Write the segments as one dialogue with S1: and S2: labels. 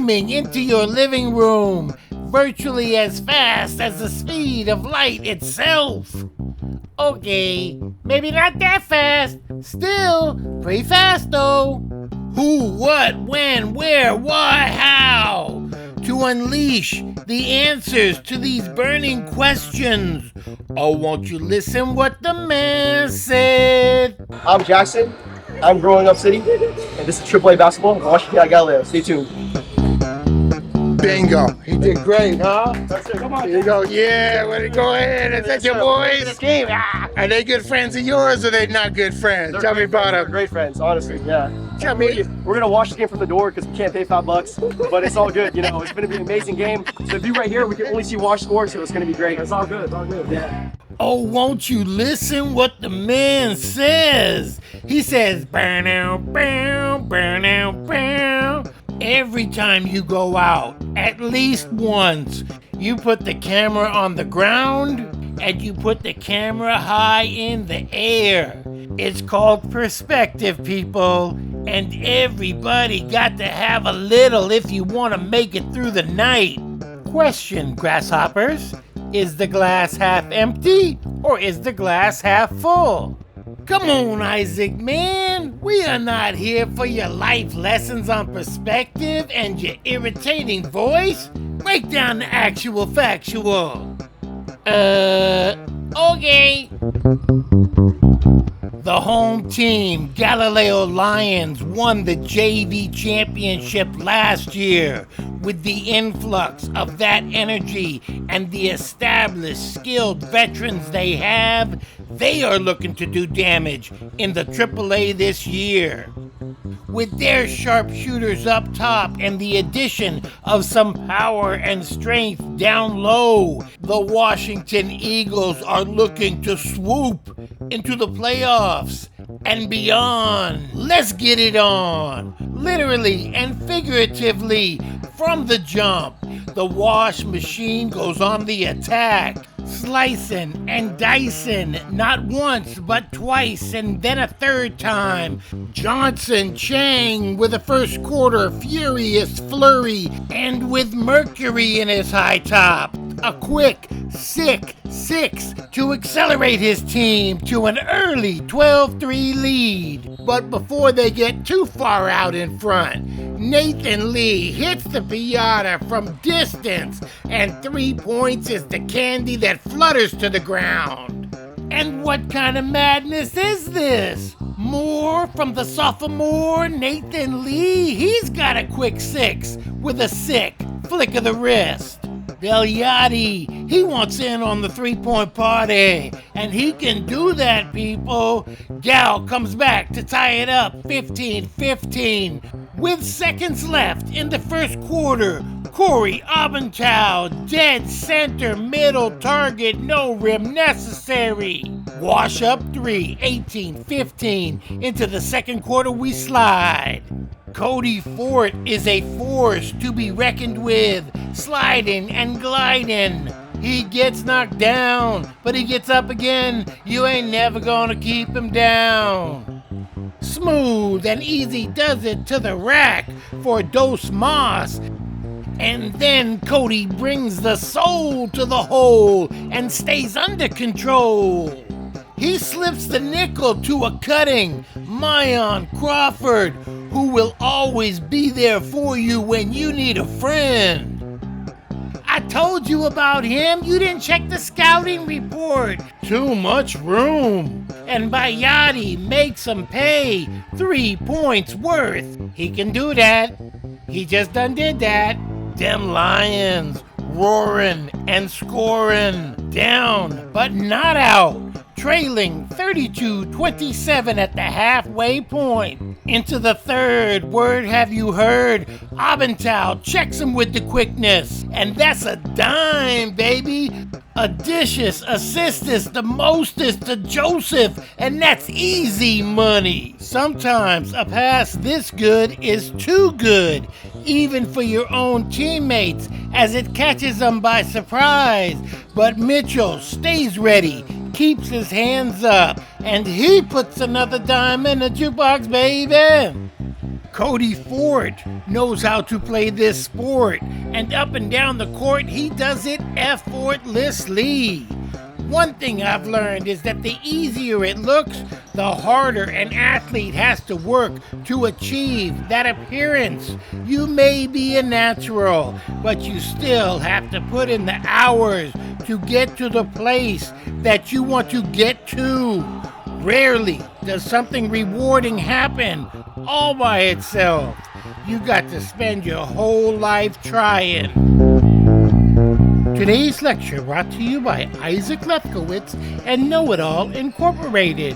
S1: zooming into your living room, virtually as fast as the speed of light itself. Okay, maybe not that fast. Still, pretty fast though. Who, what, when, where, why, how? To unleash the answers to these burning questions. Oh, won't you listen what the man said?
S2: I'm Jackson. I'm growing up city, and this is AAA basketball. Washington at Galileo. Stay tuned.
S3: Bingo. He did great, huh?
S2: That's it. Come on.
S3: Here you go. Yeah, go ahead. Is that your boys?
S2: Game.
S3: Are they good friends of yours or they not good friends? Tell me about
S2: They're
S3: them.
S2: great friends, honestly. Yeah.
S3: Tell me.
S2: We're gonna watch the game from the door because we can't pay $5, but it's all good. You know, it's gonna be an amazing game. So if you right here, we can only see wash score, so it's gonna be great. It's all good. It's all good. Yeah.
S1: Oh, won't you listen what the man says? He says, burn out, burn out, burn. Every time you go out, at least once, you put the camera on the ground and you put the camera high in the air. It's called perspective, people. And everybody got to have a little if you want to make it through the night. Question, grasshoppers. Is the glass half empty or is the glass half full? Come on, Isaac, man. We are not here for your life lessons on perspective and your irritating voice. Break down the actual factual. Okay. The home team, Galileo Lions, won the JV championship last year. With the influx of that energy and the established, skilled veterans they have, they are looking to do damage in the AAA this year. With their sharpshooters up top and the addition of some power and strength down low, the Washington Eagles are looking to swoop into the playoffs and beyond. Let's get it on. Literally and figuratively, from the jump, the wash machine goes on the attack. Slicing and dicing, not once but twice and then a third time. Johnson Chang with a first quarter furious flurry and with Mercury in his high top. A quick, sick six to accelerate his team to an early 12-3 lead. But before they get too far out in front, Nathan Lee hits the piñata from distance, and 3 points is the candy that flutters to the ground. And what kind of madness is this? More from the sophomore Nathan Lee. He's got a quick six with a sick flick of the wrist. Belliati, he wants in on the three-point party, and he can do that, people. Gal comes back to tie it up 15-15. With seconds left in the first quarter, Corey Abendschau, dead center, middle target, no rim necessary. Wash up three, 18-15. Into the second quarter we slide. Cody Fort is a force to be reckoned with, sliding and gliding. He gets knocked down, but he gets up again. You ain't never gonna keep him down. Smooth and easy does it to the rack for Dos Mas. And then Cody brings the soul to the hole and stays under control. He slips the nickel to a cutting Mayon Crawford, who will always be there for you when you need a friend. I told you about him. You didn't check the scouting report. Too much room. And Bayati makes him pay 3 points worth. He can do that. He just done did that. Them Lions roaring and scoring. Down, but not out. Trailing 32-27 at the halfway point. Into the third, word have you heard? Abendschau checks him with the quickness. And that's a dime, baby. Adicious, assistest, the mostest to Joseph. And that's easy money. Sometimes a pass this good is too good. Even for your own teammates, as it catches them by surprise. But Mitchell stays ready, keeps his hands up, and he puts another dime in the jukebox, baby. Cody Ford knows how to play this sport, and up and down the court he does it effortlessly. One thing I've learned is that the easier it looks, the harder an athlete has to work to achieve that appearance. You may be a natural, but you still have to put in the hours to get to the place that you want to get to. Rarely does something rewarding happen all by itself. You got to spend your whole life trying. Today's lecture brought to you by Isaac Lefkowitz and Know It All Incorporated.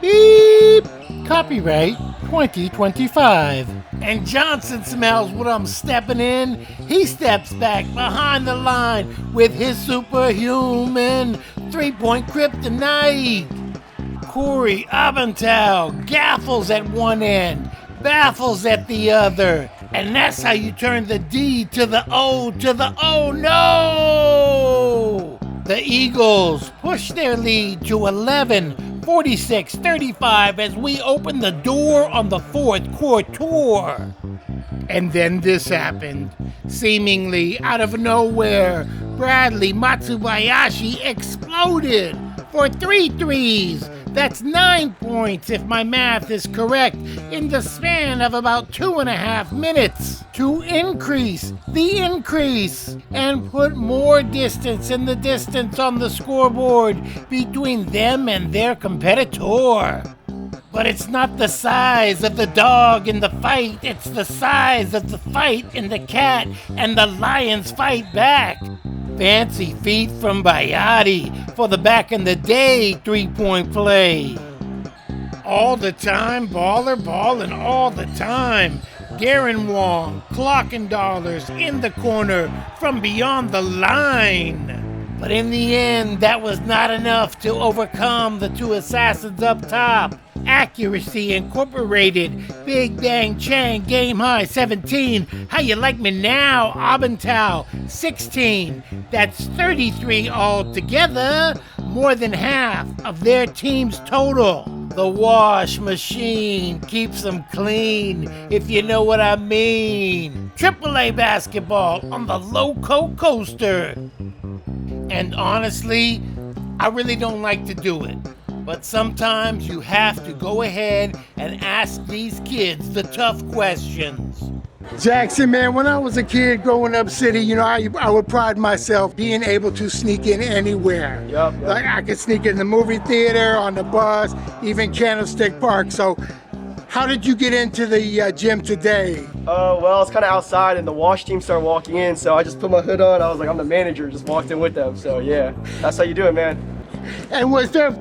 S1: Beep! Copyright 2025. And Johnson smells what I'm stepping in. He steps back behind the line with his superhuman three-point kryptonite. Corey Abental gaffles at one end, baffles at the other. And that's how you turn the D to the O to the oh no! The Eagles push their lead to 11, 46-35 as we open the door on the fourth quarter. And then this happened. Seemingly out of nowhere, Bradley Matsubayashi exploded for 3 threes. That's 9 points, if my math is correct, in the span of about 2.5 minutes to increase the increase and put more distance in the distance on the scoreboard between them and their competitor. But it's not the size of the dog in the fight, it's the size of the fight in the cat, and the lions fight back. Fancy feet from Bayati for the back in the day three-point play. All the time, baller ballin' all the time. Darren Wong clocking dollars in the corner from beyond the line. But in the end, that was not enough to overcome the two assassins up top. Accuracy Incorporated, Big Bang Chang, game high 17. How you like me now? Abental 16. That's 33 altogether, more than half of their team's total. The wash machine keeps them clean, if you know what I mean. AAA basketball on the Loco Coaster. And honestly, I really don't like to do it. But sometimes you have to go ahead and ask these kids the tough questions.
S3: Jackson, man, when I was a kid growing up city, you know, I would pride myself being able to sneak in anywhere.
S2: Yep.
S3: Like I could sneak in the movie theater, on the bus, even Candlestick Park. So how did you get into the gym today?
S2: Well, I was kind of outside and the wash team started walking in, so I just put my hood on. I was like, I'm the manager, just walked in with them. So yeah, that's how you do it, man.
S3: And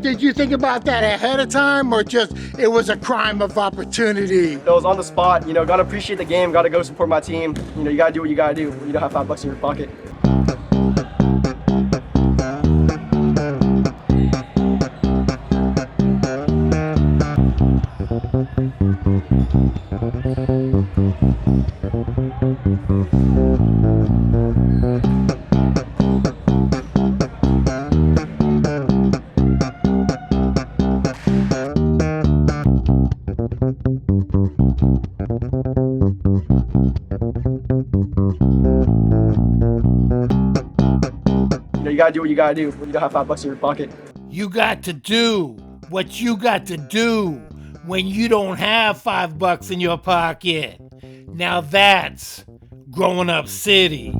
S3: did you think about that ahead of time, or just it was a crime of opportunity?
S2: It was on the spot, you know, gotta appreciate the game, gotta go support my team. You know, you gotta do what you gotta do when you don't have $5 in your pocket. You gotta do what you gotta do when you don't have $5 in your pocket.
S1: You got to do what you got to do when you don't have $5 in your pocket. Now that's growing up city.